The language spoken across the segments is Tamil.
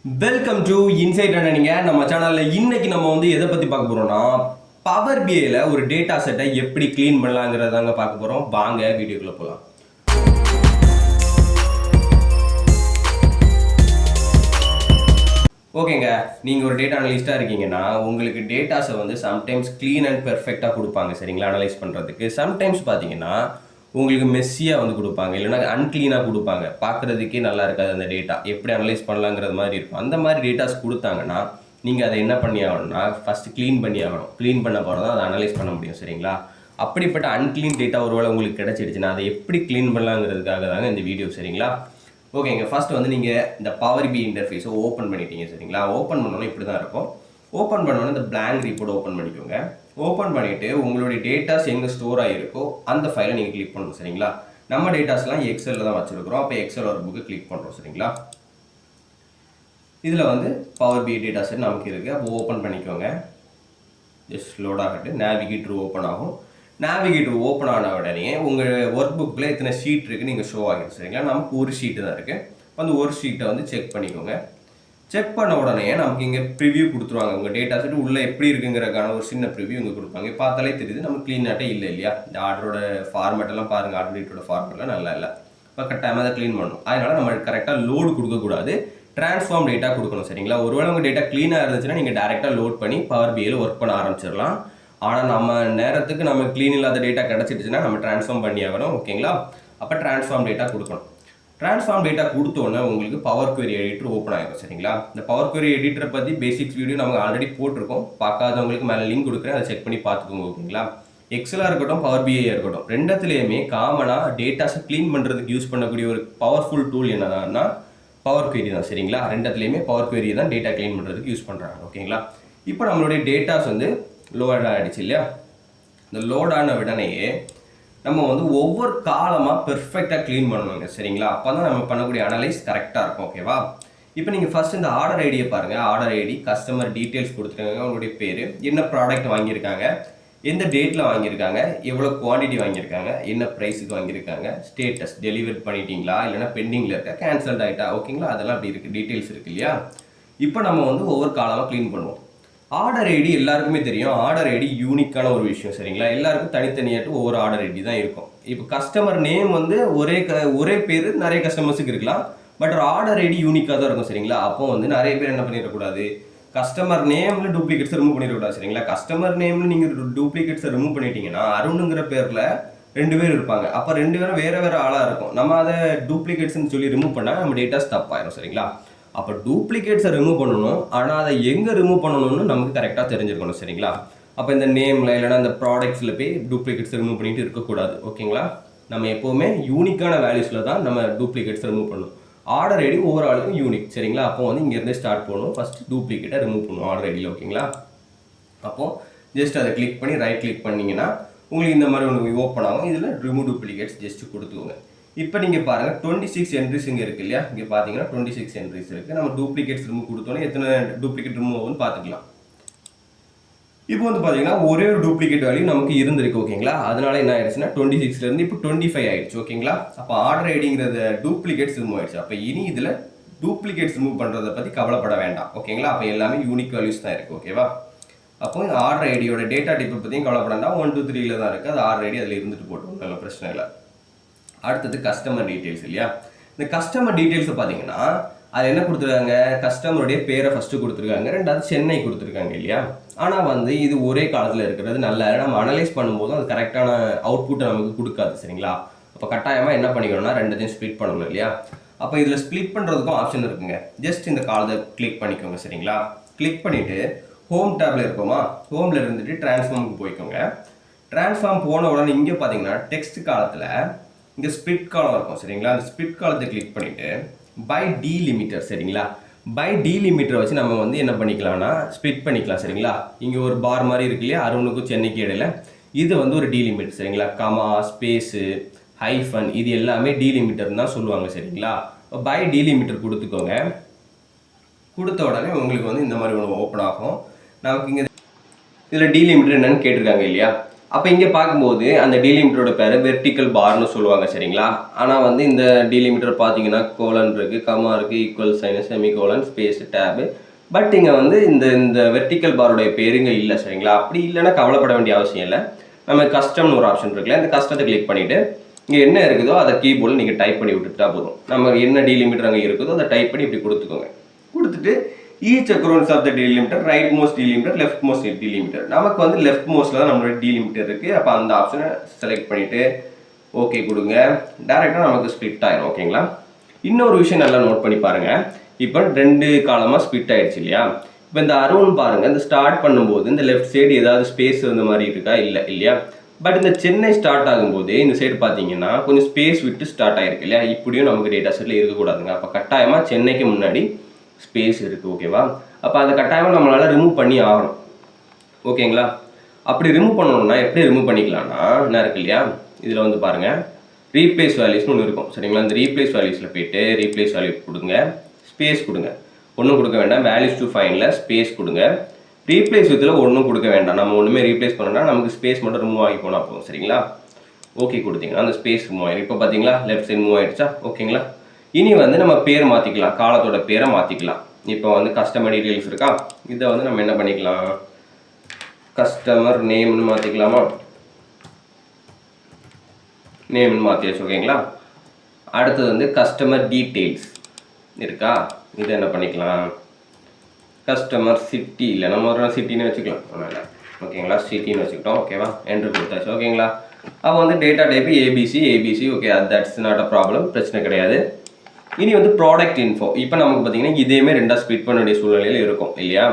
Welcome to inside அண்ணனிங்க. நம்ம சேனலில் இன்னைக்கு நம்ம எதை பற்றி பார்க்க போகிறோம்னா பவர் பிஐயில் ஒரு டேட்டா செட்டை எப்படி க்ளீன் பண்ணலாங்கிறதாங்க பார்க்க போகிறோம். வாங்க வீடியோக்குள்ளே போகலாம். ஓகேங்க, நீங்கள் ஒரு டேட்டா அனலிஸ்ட்டாக இருக்கீங்கன்னா உங்களுக்கு டேட்டாஸை சம்டைம்ஸ் க்ளீன் அண்ட் பெர்ஃபெக்டாக கொடுப்பாங்க, சரிங்களா? அனலைஸ் பண்ணுறதுக்கு சம்டைம்ஸ் பார்த்தீங்கன்னா உங்களுக்கு மெஸ்ஸியாக கொடுப்பாங்க, இல்லைனா அன்க்ளீனாக கொடுப்பாங்க. பார்க்குறதுக்கே நல்லா இருக்காது அந்த டேட்டா. எப்படி அனலைஸ் பண்ணலாங்கிறது மாதிரி இருக்கும். அந்த மாதிரி டேட்டாஸ் கொடுத்தாங்கன்னா நீங்கள் அதை என்ன பண்ணி ஆகணும்னா ஃபஸ்ட்டு க்ளீன் பண்ணி ஆகணும். க்ளீன் பண்ண போகிறதா அதை அனலைஸ் பண்ண முடியும், சரிங்களா? அப்படிப்பட்ட அன்க்ளீன் டேட்டா ஒருவேளை உங்களுக்கு கிடச்சிடுச்சுன்னா அதை எப்படி க்ளீன் பண்ணலாங்கிறதுக்காக தாங்க இந்த வீடியோ, சரிங்களா? ஓகேங்க, ஃபஸ்ட்டு நீங்கள் இந்த பவர் பி இன்டர்ஃபேஸை ஓப்பன் பண்ணிட்டீங்க, சரிங்களா? ஓப்பன் பண்ணோன்னா இப்படி தான் இருக்கும். ஓப்பன் பண்ணோன்னா இந்த பிளாங்க் ரிப்போர்ட் ஓப்பன் பண்ணிக்கோங்க. ஓப்பன் பண்ணிவிட்டு உங்களுடைய டேட்டாஸ் எங்கே ஸ்டோர் ஆகிருக்கோ அந்த ஃபைலை நீங்கள் கிளிக் பண்ணணும், சரிங்களா? நம்ம டேட்டாஸ்லாம் எக்ஸலில் தான் வச்சுருக்கிறோம். அப்போ எக்ஸல் ஒரு புக்கு கிளிக் பண்ணுறோம், சரிங்களா? இதில் பவர் பி டேட்டா செட் நமக்கு இருக்குது. அப்போ ஓப்பன் பண்ணிக்கோங்க. ஜஸ்ட் லோட் ஆகிட்டு நேவிகேட்டர் ஓப்பன் ஆகும். நேவிகேட்டர் ஓப்பன் ஆன உடனே உங்கள் ஒர்க் புக்கில் எத்தனை ஷீட் இருக்குது நீங்கள் ஷோ ஆகிடும், சரிங்களா? நமக்கு ஒரு ஷீட்டு தான் இருக்குது. அந்த ஒரு ஷீட்டை செக் பண்ணிக்கோங்க. செக் பண்ண உடனே நமக்கு இங்கே ப்ரிவியூ கொடுத்துருவாங்க. உங்கள் டேட்டா செட் உள்ளே எப்படி இருக்குங்கிறக்கான ஒரு சின்ன ப்ரிவியூ இங்கே கொடுப்பாங்க. பார்த்தாலே தெரியுது நம்ம க்ளீன் ஆட்டே இல்லை இல்லையா? இந்த ஆர்டரோட ஃபார்மேட்டெல்லாம் பாருங்கள். ஆர்டர் டேட்டோட ஃபார்மேட்லாம் நல்லா இல்லை. இப்போ கரெக்டாக அதை க்ளீன் பண்ணணும். அதனால் நம்ம கரெக்டாக லோடு கொடுக்கக்கூடாது, ட்ரான்ஸ்ஃபார்ம் டேட்டா கொடுக்கணும், சரிங்களா? ஒருவேளை உங்கள் டேட்டா க்ளீனாக இருந்துச்சுன்னா நீங்கள் டேரெக்டாக லோட் பண்ணி பவர் பிஐயில் ஒர்க் பண்ண ஆரம்பிச்சிடலாம். ஆனால் நம்ம நேரத்துக்கு நம்ம க்ளீன் இல்லாத டேட்டா கிடச்சிட்டுச்சுன்னா நம்ம ட்ரான்ஸ்ஃபார்ம் பண்ணி ஆகணும், ஓகேங்களா? அப்போ ட்ரான்ஸ்ஃபார்ம் டேட்டா கொடுக்கணும். ட்ரான்ஸ்ஃபார்ம் டேட்டா கொடுத்தோன்னே உங்களுக்கு பவர் குவரி எடிட்டர் ஓப்பன் ஆகிடும், சரிங்களா? இந்த பவர் குவரி எடிட்டரை பற்றி பேசிக்ஸ் வீடியோ நமக்கு ஆல்ரெடி போட்டிருக்கோம். பார்க்காதவங்களுக்கு மேலே லிங்க் கொடுக்குறேன், அதை செக் பண்ணி பார்த்துக்கோங்க, ஓகேங்களா? எக்ஸலாக இருக்கட்டும், பவர் பிஐ இருக்கட்டும், ரெண்டுத்துலேயுமே காமனாக டேட்டாஸை க்ளீன் பண்ணுறதுக்கு யூஸ் பண்ணக்கூடிய ஒரு பவர்ஃபுல் டூல் என்னன்னா பவர் குவரி தான், சரிங்களா? ரெண்டுத்துலேயுமே பவர் குவரி தான் டேட்டா க்ளீன் பண்ணுறதுக்கு யூஸ் பண்ணுறாங்க, ஓகேங்களா? இப்போ நம்மளுடைய டேட்டாஸ் லோட் ஆகிடுச்சு இல்லையா? இந்த லோட் ஆன உடனேயே நம்ம ஒவ்வொரு காலமாக பெர்ஃபெக்டாக க்ளீன் பண்ணணுங்க, சரிங்களா? அப்போ தான் நம்ம பண்ணக்கூடிய அனலைஸ் கரெக்டாக இருக்கும், ஓகேவா? இப்போ நீங்கள் ஃபஸ்ட் இந்த ஆர்டர் ஐடியை பாருங்கள். ஆர்டர் ஐடி, கஸ்டமர் டீட்டெயில்ஸ் கொடுத்துருக்காங்க, அவங்களுடைய பேர், என்ன ப்ராடக்ட் வாங்கியிருக்காங்க, எந்த டேட்டில் வாங்கியிருக்காங்க, எவ்வளோ குவான்டிட்டி வாங்கியிருக்காங்க, என்ன ப்ரைஸுக்கு வாங்கியிருக்காங்க, ஸ்டேட்டஸ் டெலிவர் பண்ணிட்டீங்களா, இல்லைனா பெண்டிங்கில் இருக்கா, கேன்சல்ட் ஆகிட்டா, ஓகேங்களா? அதெல்லாம் அப்படி இருக்குது, டீட்டெயில்ஸ் இருக்குது இல்லையா? இப்போ நம்ம ஒவ்வொரு காலமாக க்ளீன் பண்ணுவோம். ஆர்டர் ஐடி எல்லாருக்குமே தெரியும். ஆர்டர் ஐடி யூனிக்கான ஒரு விஷயம், சரிங்களா? எல்லாருக்கும் தனித்தனியாட்டு ஒவ்வொரு ஆர்டர் ஐடி தான் இருக்கும். இப்போ கஸ்டமர் நேம் ஒரே பேர் நிறைய கஸ்டமர்ஸுக்கு இருக்கலாம். பட் ஒரு ஆர்டர் ஐடி யூனிக்காக தான் இருக்கும், சரிங்களா? அப்போ நிறைய பேர் என்ன பண்ணிடக்கூடாது, கஸ்டமர் நேமில் டூப்ளிகேட்ஸை ரிமூவ் பண்ணிடக்கூடாது, சரிங்களா? கஸ்டமர் நேமில் நீங்கள் டூப்ளிகேட்ஸை ரிமூவ் பண்ணிட்டீங்கன்னா அருணுங்கிற பேரில் 2 பேர் இருப்பாங்க. அப்போ 2 பேரும் வேறு ஆளாக இருக்கும். நம்ம அதை டூப்ளிகேட்ஸ்ன்னு சொல்லி ரிமூவ் பண்ணால் நம்ம டேட்டாஸ் தப்பாயிரும், சரிங்களா? அப்போ டூப்ளிகேட்ஸை ரிமூவ் பண்ணணும். ஆனால் அதை எங்கே ரிமூவ் பண்ணணும்னு நமக்கு கரெக்டாக தெரிஞ்சிருக்கணும், சரிங்களா? அப்போ இந்த நேமில் இல்லைனா இந்த ப்ராடக்ட்ஸில் போய் டூப்ளிகேட்ஸை ரிமூவ் பண்ணிட்டு இருக்கக்கூடாது, ஓகேங்களா? நம்ம எப்போவுமே யூனிக்கான வேல்யூஸில் தான் நம்ம டூப்ளிகேட்ஸை ரிமூவ் பண்ணணும். ஆர்டர் ஐடி ஒவ்வொரு ஆளுக்கும் யூனிக், சரிங்களா? அப்போ இங்கேருந்து ஸ்டார்ட் பண்ணணும். ஃபஸ்ட்டு டூப்ளிகேட்டை ரிமூவ் பண்ணணும் ஆர்டர் ஐடியில், ஓகேங்களா? அப்போது ஜஸ்ட் அதை கிளிக் பண்ணி ரைட் கிளிக் பண்ணிங்கன்னா உங்களுக்கு இந்த மாதிரி ஒன்று ஓப்பன் ஆகும். இதில் ரிமூவ் டூப்ளிகேட்ஸ் ஜஸ்ட்டு கொடுத்துக்கோங்க. இப்போ நீங்கள் பாருங்கள் 26 என்ட்ரிஸ் இங்கே இருக்குது இல்லையா? இங்கே பார்த்தீங்கன்னா 26 என்ட்ரிஸ் இருக்குது. நம்ம டூப்ளிகேட்ஸ் ரிமூவ் கொடுத்தோன்னே எத்தனை டூப்ளிகேட் ரிமூவ் ஆகும்னு பார்த்துக்கலாம். இப்போ பார்த்தீங்கன்னா ஒரே ஒரு டூப்ளிகேட் வேல்யூ நமக்கு இருந்திருக்கு, ஓகேங்களா? அதனால என்ன ஆயிடுச்சுன்னா 26லேருந்து இப்போ 25 ஆயிடுச்சு, ஓகேங்களா? அப்போ ஆர்டர் ஐடிங்கிறத டூப்ளிகேட்ஸ் ரிமூவ் ஆயிடுச்சு. அப்போ இனி இதில் டூப்ளிகேட்ஸ் ரிமூவ் பண்ணுறதை பற்றி கவலைப்பட வேண்டாம், ஓகேங்களா? அப்போ எல்லாமே யூனிக் வேல்யூஸ் தான் இருக்குது, ஓகேவா? அப்போ இந்த ஆர்டர் ஐடியோட டேட்டா டைப்பை பற்றியும் கவலைப்பட வேண்டாம். 1 2 3ல் தான் இருக்குது. அது ஆர்டர் ஐடி அதில் இருந்துட்டு போட்டோம், நல்ல பிரச்சனை இல்லை. அடுத்தது கஸ்டமர் டீட்டெயில்ஸ் இல்லையா? இந்த கஸ்டமர் டீட்டெயில்ஸை பார்த்தீங்கன்னா அது என்ன கொடுத்துருக்காங்க, கஸ்டமருடைய பேரை ஃபஸ்ட்டு கொடுத்துருக்காங்க, ரெண்டாவது சென்னை கொடுத்துருக்காங்க இல்லையா? ஆனால் இது ஒரே காலத்தில் இருக்கிறது நல்ல நம்ம அனலைஸ் பண்ணும்போது அது கரெக்டான அவுட்புட்டை நமக்கு கொடுக்காது, சரிங்களா? அப்போ கட்டாயமாக என்ன பண்ணிக்கணும்னா ரெண்டுத்தையும் ஸ்ப்ளிட் பண்ணணும் இல்லையா? அப்போ இதில் ஸ்ப்ளிட் பண்ணுறதுக்கும் ஆப்ஷன் இருக்குங்க. ஜஸ்ட் இந்த காலத்தை கிளிக் பண்ணிக்கோங்க, சரிங்களா? கிளிக் பண்ணிவிட்டு ஹோம் டேப்பில் இருக்கோமா, ஹோமில் இருந்துட்டு ட்ரான்ஸ்ஃபார்முக்கு போய்க்கோங்க. ட்ரான்ஸ்ஃபார்ம் போன உடனே இங்கே பார்த்தீங்கன்னா டெக்ஸ்ட் காலத்தில் இங்கே ஸ்பிட் காலம் இருக்கும், சரிங்களா? அந்த ஸ்பிட் காலத்தை கிளிக் பண்ணிவிட்டு பை டீலிமிட்டர், சரிங்களா? பை டீலிமிட்டரை வச்சு நம்ம என்ன பண்ணிக்கலாம்னா ஸ்பிட் பண்ணிக்கலாம், சரிங்களா? இங்கே ஒரு பார் மாதிரி இருக்கு இல்லையா, அருணுக்கும் சென்னைக்கு இடையில, இது ஒரு டீலிமிட்டர், சரிங்களா? கமா, ஸ்பேஸு, ஹைஃபன், இது எல்லாமே டீலிமிட்டர்னு தான் சொல்லுவாங்க, சரிங்களா? பை டீலிமிட்டர் கொடுத்துக்கோங்க. கொடுத்த உடனே உங்களுக்கு இந்த மாதிரி ஒன்று ஓப்பன் ஆகும். நமக்கு இங்கே இதில் டீலிமிட்டர் என்னன்னு கேட்டிருக்காங்க இல்லையா? அப்போ இங்கே பார்க்கும்போது அந்த டீலிமிட்டரோட பேர் வெர்டிக்கல் பார்னு சொல்லுவாங்க சரிங்களா. ஆனால் வந்து இந்த டீலிமிட்டர் பார்த்தீங்கன்னா கோலன் இருக்குது, கமா இருக்குது, equal sign, semicolon, space, tab. But இங்கே வந்து இந்த இந்த வெர்டிக்கல் பாருடைய பேருங்க இல்லை சரிங்களா. அப்படி இல்லைன்னா கவலைப்பட வேண்டிய அவசியம் இல்லை. நம்ம கஸ்டம்னு ஒரு ஆப்ஷன் இருக்குல்ல, இந்த கஸ்டத்தை கிளிக் பண்ணிவிட்டு இங்கே என்ன இருக்குதோ அதை கீபோர்டில் நீங்கள் டைப் பண்ணி விட்டுட்டா போதும். நம்ம என்ன டீலிமிட்டர் அங்கே இருக்குதோ அதை டைப் பண்ணி இப்படி கொடுத்துக்கோங்க. கொடுத்துட்டு each occurrence of the delimiter, right most delimiter, left most delimiter. நமக்கு வந்து லெஃப்ட் மோஸ்ட்டில் தான் நம்மளோட டீலிமிட்டர் இருக்குது. அப்போ அந்த ஆப்ஷனை செலக்ட் பண்ணிவிட்டு ஓகே கொடுங்க. டேரெக்டாக நமக்கு ஸ்ப்ளிட் ஆயிரும். ஓகேங்களா. இன்னொரு விஷயம் நல்லா நோட் பண்ணி பாருங்கள். இப்போ 2 காலமாக ஸ்ப்ளிட் ஆகிடுச்சு இல்லையா. இப்போ இந்த அருண் பாருங்கள், இந்த ஸ்டார்ட் பண்ணும்போது இந்த லெஃப்ட் சைடு ஏதாவது ஸ்பேஸ் இருந்த மாதிரி இருக்கா? இல்லை இல்லையா. பட் இந்த சென்னை ஸ்டார்ட் ஆகும்போது இந்த சைடு பார்த்தீங்கன்னா கொஞ்சம் ஸ்பேஸ் விட்டு ஸ்டார்ட் ஆகிருக்கு இல்லையா. இப்படியும் நமக்கு டேட்டா செட்டில் இருக்கக்கூடாதுங்க. அப்போ கட்டாயமாக சென்னைக்கு முன்னாடி ஸ்பேஸ் இருக்குது. ஓகேவா. அப்போ அந்த கட்டாயமாக நம்மளால் ரிமூவ் பண்ணி ஆகணும். ஓகேங்களா. அப்படி ரிமூவ் பண்ணணும்னா எப்படி ரிமூவ் பண்ணிக்கலாம்னா என்ன இருக்கு இல்லையா, இதில் வந்து பாருங்கள் ரீப்ளேஸ் வேல்யூஸ்னு ஒன்று இருக்கும் சரிங்களா. அந்த ரீப்ளேஸ் வேல்யூஸில் போய்ட்டு ரீப்ளேஸ் வேல்யூ கொடுங்க, ஸ்பேஸ் கொடுங்க. ஒன்றும் கொடுக்க வேண்டாம், வேல்யூஸ் டு ஃபைனில் ஸ்பேஸ் கொடுங்க. ரீப்ளேஸ் வித்தில் ஒன்றும் கொடுக்க வேண்டாம். நம்ம ஒன்றுமே ரீப்ளேஸ் பண்ணோம்னா நமக்கு ஸ்பேஸ் மட்டும் ரிமூவ் ஆகி போனால் போதும் சரிங்களா. ஓகே கொடுத்தீங்கன்னா அந்த ஸ்பேஸ் ரிமூவ் ஆகிடும். இப்போ பார்த்தீங்களா லெஃப்ட் சைடு மூவ் ஆகிடுச்சா. ஓகேங்களா. இனி வந்து நம்ம பேர் மாற்றிக்கலாம், காலத்தோட பேரை மாற்றிக்கலாம். இப்போ வந்து கஸ்டமர் டீட்டெயில்ஸ் இருக்கா, இதை வந்து நம்ம என்ன பண்ணிக்கலாம், கஸ்டமர் நேம்னு மாற்றிக்கலாமா. நேம்னு மாற்றியாச்சு. ஓகேங்களா. அடுத்தது வந்து கஸ்டமர் டீட்டெயில்ஸ் இருக்கா, இதை என்ன பண்ணிக்கலாம், கஸ்டமர் சிட்டி இல்லை நம்ம ஒரு சிட்டின்னு வச்சுக்கலாம். ஒன்றும் இல்லை. ஓகேங்களா. சிட்டின்னு வச்சுக்கிட்டோம். ஓகேவா. என்ட்ரு கொடுத்தாச்சு. ஓகேங்களா. அப்போ வந்து data type ABC. Okay, that's not a problem, பிரச்சனை கிடையாது. இனி வந்து ப்ராடக்ட் இன்ஃபோ. இப்போ நமக்கு பார்த்தீங்கன்னா இதேமே 2 ஸ்ப்ளிட் பண்ண வேண்டிய சூழ்நிலையில் இருக்கும் இல்லையா.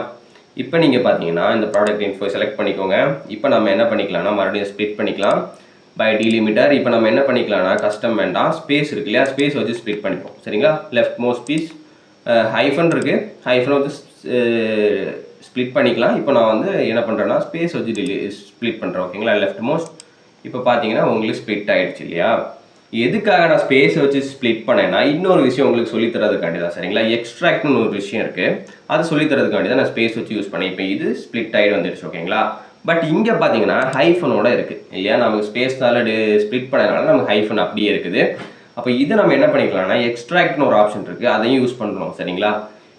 இப்போ நீங்கள் பார்த்தீங்கன்னா இந்த ப்ராடக்ட் இன்ஃபோ செலக்ட் பண்ணிக்கோங்க. இப்போ நம்ம என்ன பண்ணிக்கலாம்னா மறுபடியும் ஸ்ப்ளிட் பண்ணிக்கலாம் பை டீலிமிட்டர். இப்போ நம்ம என்ன பண்ணிக்கலாம்னா கஸ்டம் வேண்டாம், ஸ்பேஸ் இருக்கு இல்லையா, ஸ்பேஸ் வச்சு ஸ்ப்ளிட் பண்ணிப்போம் சரிங்களா. லெஃப்ட் மோஸ்ட் பீஸ் ஹைஃபன் இருக்குது, ஹைஃபன் வந்து ஸ்ப்ளிட் பண்ணிக்கலாம். இப்போ நான் வந்து என்ன பண்ணுறேன்னா ஸ்பேஸ் வச்சு ஸ்ப்ளிட் பண்ணுறேன். ஓகேங்களா. Left most. இப்போ பார்த்தீங்கன்னா உங்களுக்கு ஸ்ப்ளிட் ஆகிடுச்சு இல்லையா. எதுக்காக நான் ஸ்பேஸை வச்சு ஸ்ப்ளிட் பண்ணேன்னா இன்னொரு விஷயம் உங்களுக்கு சொல்லித்தரதுக்காண்டி தான் சரிங்களா. எக்ஸ்ட்ராக்ட்னு ஒரு விஷயம் இருக்குது, அது சொல்லித்தரதுக்காண்டி தான் நான் ஸ்பேஸ் வச்சு யூஸ் பண்ணேன். இப்போ இது ஸ்ப்ளிட் ஆகிடு வந்துடுச்சு. ஓகேங்களா. பட் இங்கே பார்த்தீங்கன்னா ஹைஃபனோட இருக்குது இல்லையா, நமக்கு ஸ்பேஸ்னால ஸ்ப்ளிட் பண்ணதுனால நமக்கு ஹைஃபன் அப்படியே இருக்குது. அப்போ இதை நம்ம என்ன பண்ணிக்கலாம்னா எக்ஸ்ட்ராக்ட்னு ஒரு ஆப்ஷன் இருக்குது, அதையும் யூஸ் பண்ணுறோம் சரிங்களா.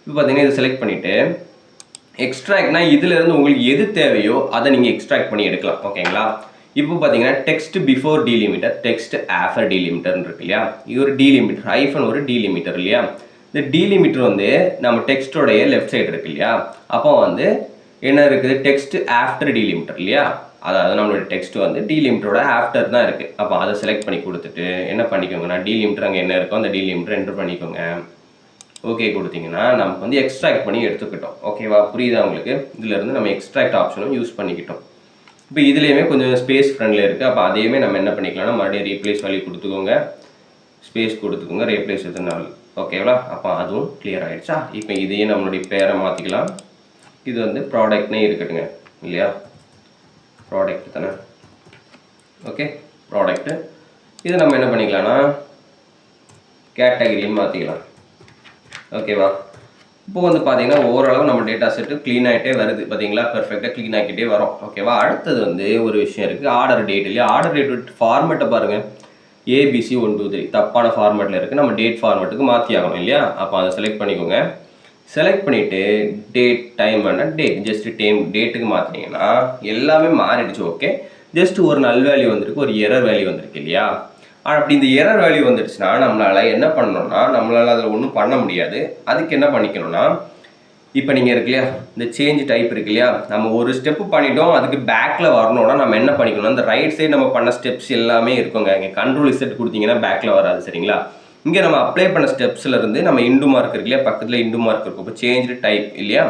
இப்போ பார்த்தீங்கன்னா இதை செலக்ட் பண்ணிவிட்டு எக்ஸ்ட்ராக்ட்னா இதுலேருந்து உங்களுக்கு எது தேவையோ அதை நீங்கள் எக்ஸ்ட்ராக்ட் பண்ணி எடுக்கலாம். ஓகேங்களா. இப்போ பார்த்தீங்கன்னா text before delimiter, text after டீலிமிட்டர்னு இருக்கு இல்லையா. இது ஒரு டீலிமிட்டர், ஹைஃபன் ஒரு டீலிமிட்டர் இல்லையா. இந்த டீலிமிட்டர் வந்து நம்ம டெக்ஸ்டோடைய லெஃப்ட் சைடு இருக்கு இல்லையா. அப்போ வந்து என்ன இருக்குது, டெக்ஸ்ட் ஆஃப்டர் டீலிமிட்டர் இல்லையா. அதாவது நம்மளோட டெக்ஸ்ட் வந்து டீலிமிட்டரோட ஆஃப்டர் தான் இருக்குது. அப்போ அதை செலக்ட் பண்ணி கொடுத்துட்டு என்ன பண்ணிக்கோங்கன்னா டீலிமிட்டர் அங்கே என்ன இருக்கோ அந்த டீலிமிட்டர் என்டர் பண்ணிக்கோங்க. ஓகே கொடுத்தீங்கன்னா நமக்கு வந்து எக்ஸ்ட்ராக்ட் பண்ணி எடுத்துக்கிட்டோம். ஓகேவா. புரியுதா உங்களுக்கு. இதிலேருந்து நம்ம எக்ஸ்ட்ராக்ட் ஆப்ஷனும் யூஸ் பண்ணிக்கிட்டோம். இப்போ இதுலேயுமே கொஞ்சம் ஸ்பேஸ் ஃப்ரெண்டில் இருக்குது. அப்போ அதையுமே நம்ம என்ன பண்ணிக்கலாம்னா மறுபடியும் ரீப்ளேஸ் வேல்யூ கொடுத்துக்கோங்க, ஸ்பேஸ் கொடுத்துக்கோங்க, ரீப்ளேஸ் வித் நல். ஓகேவா. அப்போ அதுவும் கிளியர் ஆகிடுச்சா. இப்போ இதையே நம்மளுடைய பேரை மாற்றிக்கலாம். இது வந்து ப்ராடக்ட்னே இருக்கட்டுங்க இல்லையா, ப்ராடக்ட் தானே. Okay product. இதை நம்ம என்ன பண்ணிக்கலாம்னா கேட்டகரின்னு மாற்றிக்கலாம். ஓகேவா. இப்போ வந்து பார்த்தீங்கன்னா ஓரளவு நம்ம டேட்டா செட்டு க்ளீன் ஆகிட்டே வருது. பார்த்தீங்களா பெர்ஃபெக்டாக க்ளீன் ஆகிட்டே வரும். ஓகேவா. அடுத்தது வந்து ஒரு விஷயம் இருக்குது, ஆர்டர் டேட் இல்லையா. ஆர்டர் டேட் ஃபார்மேட்டை பாருங்கள், ABC 1 2 3 தப்பான ஃபார்மேட்டில் இருக்குது. நம்ம டேட் ஃபார்மேட்டுக்கு மாற்றி ஆகணும் இல்லையா. அப்போ அதை செலக்ட் பண்ணிக்கோங்க. செலக்ட் பண்ணிவிட்டு டேட் டைம் வேண்டாம், ஜஸ்ட் டேட்டுக்கு மாற்றினீங்கன்னா எல்லாமே மாறிடுச்சு. ஓகே. ஜஸ்ட் ஒரு நல் வேல்யூ வந்திருக்கு, ஒரு எரர் வேல்யூ வந்திருக்கு இல்லையா. அப்படி இந்த எரர் வேல்யூ வந்துடுச்சுன்னா நம்மளால் என்ன பண்ணணும்னா நம்மளால் அதில் ஒன்றும் பண்ண முடியாது. அதுக்கு என்ன பண்ணிக்கணும்னா இப்போ நீங்கள் இருக்கு இல்லையா இந்த சேஞ்ச் டைப் இருக்கு இல்லையா, நம்ம ஒரு ஸ்டெப்பு பண்ணிட்டோம், அதுக்கு பேக்கில் வரணும்னா நம்ம என்ன பண்ணிக்கணும், இந்த ரைட் சைடு நம்ம பண்ண ஸ்டெப்ஸ் எல்லாமே இருக்குங்க. இங்கே கண்ட்ரோல் செட் கொடுத்தீங்கன்னா பேக்கில் வராது சரிங்களா. இங்கே நம்ம அப்ளை பண்ண ஸ்டெப்ஸ்லேருந்து நம்ம இண்டு மார்க் இருக்கு இல்லையா, பக்கத்தில் இண்டு மார்க் இருக்கும். இப்போ சேஞ்ச் டைப் இல்லையா,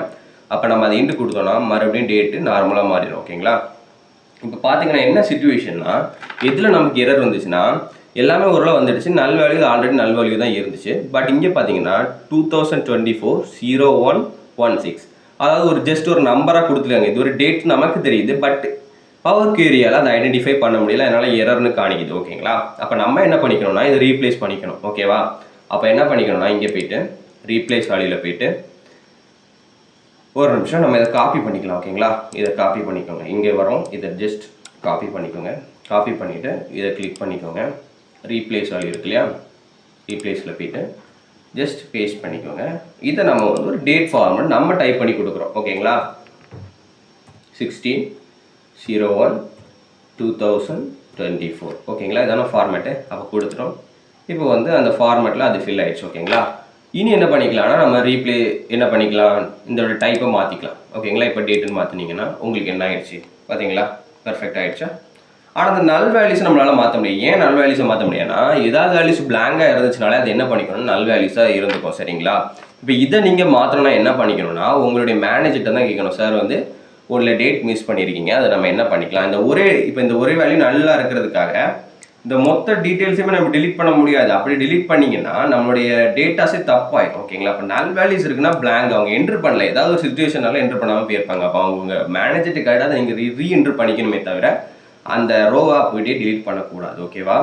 அப்போ நம்ம அதை இண்டு கொடுத்தோம்னா மறுபடியும் டேட்டு நார்மலாக மாறிடும். ஓகேங்களா. இப்போ பார்த்தீங்கன்னா என்ன சிச்சுவேஷன்னா எதில் நமக்கு எரர் வந்துச்சுன்னா எல்லாமே ஓரளவு வந்துடுச்சு, நல் வேல்யூ ஆல்ரெடி நல் வேல்யூ தான் இருந்துச்சு. பட் இங்கே பார்த்தீங்கன்னா 2024-01-16 அதாவது ஒரு ஜஸ்ட் ஒரு நம்பராக கொடுத்துருக்காங்க. இது ஒரு டேட் நமக்கு தெரியுது, பட் பவர் கியூரியால் அதை ஐடென்டிஃபை பண்ண முடியல, அதனால் எரர்னு காணிக்குது. ஓகேங்களா. அப்போ நம்ம என்ன பண்ணிக்கணும்னா இதை ரீப்ளேஸ் பண்ணிக்கணும். ஓகேவா. அப்போ என்ன பண்ணிக்கணும்னா இங்கே போய்ட்டு ரீப்ளேஸ் வேல்யூவில் போய்ட்டு ஒரு நிமிஷம் நம்ம இதை காப்பி பண்ணிக்கலாம். ஓகேங்களா. இதை காப்பி பண்ணிக்கோங்க, இங்கே வரும், இதை ஜஸ்ட் காப்பி பண்ணிக்கோங்க. காப்பி பண்ணிவிட்டு இதை கிளிக் பண்ணிக்கோங்க. ரீப்ளேஸ் வேல்யூ இருக்கு இல்லையா, ரீப்ளேஸில் போய்ட்டு ஜஸ்ட் பேஸ்ட் பண்ணிக்கோங்க. இதை நம்ம வந்து ஒரு டேட் ஃபார்மட் நம்ம டைப் பண்ணி கொடுக்குறோம். ஓகேங்களா, 16/01/2024. ஓகேங்களா, இதான ஃபார்மேட்டு. அப்போ கொடுத்துட்டோம். இப்போ வந்து அந்த ஃபார்மேட்டில் அது ஃபில் ஆகிடுச்சு. ஓகேங்களா, இனி என்ன பண்ணிக்கலாம்னா நம்ம ரீப்ளே என்ன பண்ணிக்கலாம், இந்த டைப்பை மாற்றிக்கலாம். ஓகேங்களா, இப்போ டேட்டுன்னு மாற்றினீங்கன்னா உங்களுக்கு என்ன ஆயிடுச்சு பார்த்தீங்களா, பர்ஃபெக்ட் ஆகிடுச்சா. ஆனால் அந்த நல் வேல்யூஸை நம்மளால் மாற்ற முடியும். ஏன் நல் வேல்யூஸை மாற்ற முடியும்னா, ஏதாவது வேல்யூஸ் பிளாங்காக இருந்துச்சுனாலே அது என்ன பண்ணிக்கணும், நல் வேல்யூஸாக இருந்துக்கும். சரிங்களா, இப்போ இதை நீங்கள் மாற்றணும்னா என்ன பண்ணிக்கணும்னா, உங்களுடைய மேனேஜர்கிட்ட தான் கேட்கணும். சார் வந்து ஒரு டேட் மிஸ் பண்ணியிருக்கீங்க, அதை நம்ம என்ன பண்ணிக்கலாம். இந்த ஒரே வேல்யூ நல்லா இருக்கிறதுக்காக இந்த மொத்த டீட்டெயில்ஸுமே நம்ம டிலீட் பண்ண முடியாது. அப்படி டிலீட் பண்ணிங்கன்னா நம்மளுடைய டேட்டாஸே தப்பாயிடும். ஓகேங்களா, இப்போ நல் வேல்யூஸ் இருக்குன்னா பிளாங்க் அவங்க என்ட்ரு பண்ணல, ஏதாவது ஒரு சுச்சுவேஷனால என்ட்ரு பண்ணாமல் போயிருப்பாங்க. அப்போ அவங்க மேனேஜர்கிட்ட கைடாக நீங்கள் ரீஎன்ட்ரு பண்ணிக்கணுமே தவிர அந்த ரோவா போய்ட்டே டிலீட் பண்ணக்கூடாது. ஓகேவா,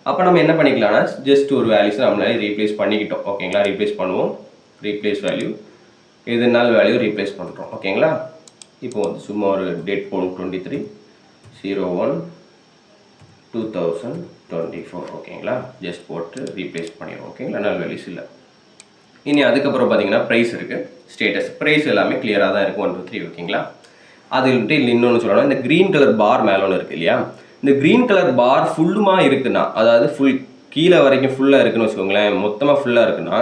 அப்போ நம்ம என்ன பண்ணிக்கலாம்னா ஜஸ்ட் ஒரு வேல்யூஸ் நம்மளால ரீப்ளேஸ் பண்ணிக்கிட்டோம். ஓகேங்களா, ரீப்ளேஸ் பண்ணுவோம். ரீப்ளேஸ் வேல்யூ எதுனாலும் வேல்யூ ரீப்ளேஸ் பண்ணுறோம். ஓகேங்களா, இப்போ வந்து சும்மா ஒரு டேட் போடும் 23/01/2024. ஓகேங்களா, ஜஸ்ட் போட்டு ரீப்ளேஸ் பண்ணிடுவோம். ஓகேங்களா, நல் வேல்யூஸ் இல்லை. இனி அதுக்கப்புறம் பார்த்தீங்கன்னா ப்ரைஸ் இருக்குது, ஸ்டேட்டஸ், ப்ரைஸ் எல்லாமே கிளியராக தான் இருக்குது 1 2 3. ஓகேங்களா, அது இன்னொன்று சொல்லணும், இந்த க்ரீன் கலர் பார் மேலே ஒன்று இருக்குது இல்லையா, இந்த க்ரீன் கலர் பார் ஃபுல்லுமா இருக்குன்னா, அதாவது ஃபுல் கீழே வரைக்கும் ஃபுல்லாக இருக்குன்னு வச்சுக்கோங்களேன், மொத்தமாக ஃபுல்லாக இருக்குன்னா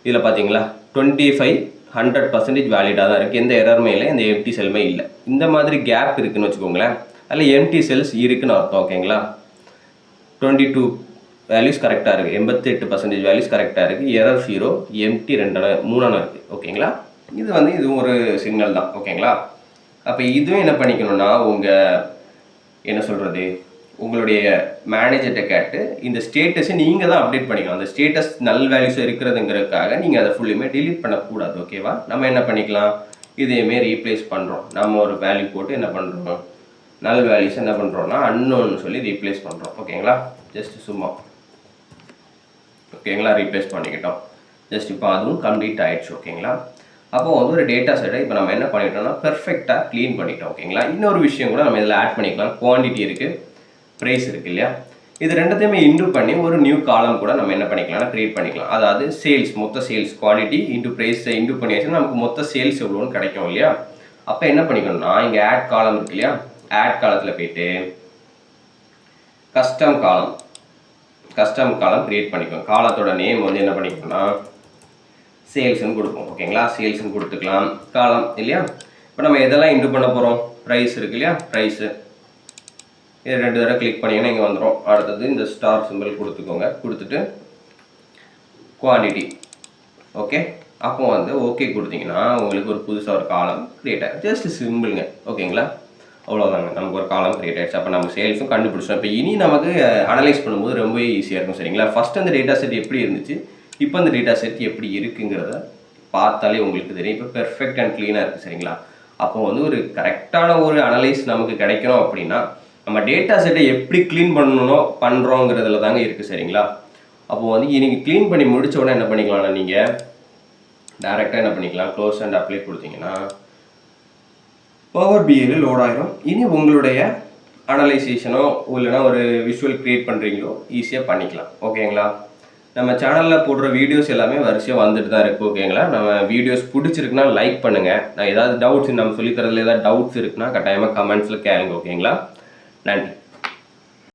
இதில் பார்த்தீங்களா 25 100% வேலிடாக தான் இருக்குது, எந்த எரருமே இல்லை, எந்த எம்டி செல்லுமே இல்லை. இந்த மாதிரி கேப் இருக்குதுன்னு வச்சுக்கோங்களேன், அதில் எம்டி செல்ஸ் இருக்குன்னு அர்த்தம். ஓகேங்களா, 22 வேல்யூஸ் கரெக்டாக இருக்குது, 88% வேல்யூஸ் கரெக்டாக இருக்குது, எரர் 0, எம்டி 3 இருக்குது. ஓகேங்களா, இதுவும் ஒரு சிக்னல் தான். ஓகேங்களா, அப்போ இதுவும் என்ன பண்ணிக்கணும்னா என்ன சொல்கிறது, உங்களுடைய மேனேஜர்கிட்ட கேட்டு இந்த ஸ்டேட்டஸை நீங்கள் தான் அப்டேட் பண்ணிக்கணும். அந்த ஸ்டேட்டஸ் நல் வேல்யூஸ் இருக்கிறதுங்கிறதுக்காக நீங்கள் அதை ஃபுல்லுமே டிலீட் பண்ணக்கூடாது. ஓகேவா, நம்ம என்ன பண்ணிக்கலாம், இதையுமே ரீப்ளேஸ் பண்ணுறோம். நம்ம ஒரு வேல்யூ போட்டு என்ன பண்ணுறோம், நல் வேல்யூஸ் என்ன பண்ணுறோம்னா அன்னோன்னு சொல்லி ரீப்ளேஸ் பண்ணுறோம். ஓகேங்களா, ஜஸ்ட் சும்மா. ஓகேங்களா, ரீப்ளேஸ் பண்ணிக்கிட்டோம். ஜஸ்ட் இப்போ அதுவும் கம்ப்ளீட் ஆகிடுச்சு. ஓகேங்களா, அப்போ வந்து ஒரு டேட்டா செட்டை இப்போ நம்ம என்ன பண்ணிட்டோம்னா பெர்ஃபெக்டாக க்ளீன் பண்ணிட்டோம். ஓகேங்களா, இன்னொரு விஷயம் கூட நம்ம இதில் ஆட் பண்ணிக்கலாம். குவான்டிட்டி இருக்குது, ப்ரைஸ் இருக்குது இல்லையா, இது ரெண்டுத்தையுமே இன்டு பண்ணி ஒரு நியூ காலம் கூட நம்ம என்ன பண்ணிக்கலாம்னா க்ரியேட் பண்ணிக்கலாம். அதாவது சேல்ஸ், மொத்த சேல்ஸ், குவான்டிட்டி இன்டு ப்ரைஸை இன்டு பண்ணியாச்சுன்னா நமக்கு மொத்த சேல்ஸ் எவ்வளோன்னு கிடைக்கும் இல்லையா. அப்போ என்ன பண்ணிக்கணும்னா இங்கே ஆட் காலம் இருக்கு இல்லையா, ஆட் காலத்தில் போயிட்டு கஸ்டம் காலம் க்ரியேட் பண்ணிக்கோங்க. காலத்தோட நேம் வந்து என்ன பண்ணிக்கணும்னா சேல்ஸ்ன்னு கொடுப்போம். ஓகேங்களா, சேல்ஸ்ன்னு கொடுத்துக்கலாம். காலம் இல்லையா, இப்போ நம்ம எதெல்லாம் இன்டு பண்ண போகிறோம், ப்ரைஸ் இருக்கு இல்லையா, ப்ரைஸு இது 2 தடவை கிளிக் பண்ணிங்கன்னா இங்கே வந்துடும். அடுத்தது இந்த ஸ்டார் சிம்பிள் கொடுத்துக்கோங்க, கொடுத்துட்டு குவான்டிட்டி. ஓகே, அப்போ வந்து ஓகே கொடுத்தீங்கன்னா உங்களுக்கு ஒரு புதுசாக ஒரு காலம் க்ரியேட் ஆகிடும். ஜஸ்ட் சிம்பிளுங்க. ஓகேங்களா, அவ்வளோதாங்க, நமக்கு ஒரு காலம் க்ரியேட் ஆகிடுச்சு. அப்போ நம்ம சேல்ஸும் கண்டுபிடிச்சோம். இப்போ இனி நமக்கு அனலைஸ் பண்ணும்போது ரொம்பவே ஈஸியாக இருக்கும். சரிங்களா, ஃபஸ்ட் அந்த டேட்டா செட் எப்படி இருந்துச்சு, இப்போ அந்த டேட்டா செட் எப்படி இருக்குங்கிறத பார்த்தாலே உங்களுக்கு தெரியும். இப்போ பெர்ஃபெக்ட் அண்ட் க்ளீனாக இருக்குது. சரிங்களா, அப்போ வந்து ஒரு கரெக்டான ஒரு அனலைஸ் நமக்கு கிடைக்கணும் அப்படின்னா நம்ம டேட்டா செட்டை எப்படி க்ளீன் பண்ணுறோங்கிறதுல தாங்க இருக்குது. சரிங்களா, அப்போது வந்து நீங்கள் க்ளீன் பண்ணி முடித்த உடனே என்ன பண்ணிக்கலாம்னா நீங்கள் டேரெக்டாக என்ன பண்ணிக்கலாம், க்ளோஸ் அண்ட் அப்ளை கொடுத்தீங்கன்னா பவர் பிஐயில் லோட் ஆகிரும். இனி உங்களுடைய அனலைசேஷனோ இல்லைனா ஒரு விஷுவல் க்ரியேட் பண்ணுறீங்களோ ஈஸியாக பண்ணிக்கலாம். ஓகேங்களா, நம்ம சேனலில் போடுற வீடியோஸ் எல்லாமே வரிசையாக வந்துட்டு தான் இருக்குது. ஓகேங்களா, நம்ம வீடியோஸ் பிடிச்சிருக்குன்னா லைக் பண்ணுங்கள். நான் ஏதாவது டவுட்ஸ் நம்ம சொல்லித்தரதுல ஏதாவது டவுட்ஸ் இருக்குன்னா கட்டாயமாக கமெண்ட்ஸில் கேளுங்க. ஓகேங்களா, நன்றி.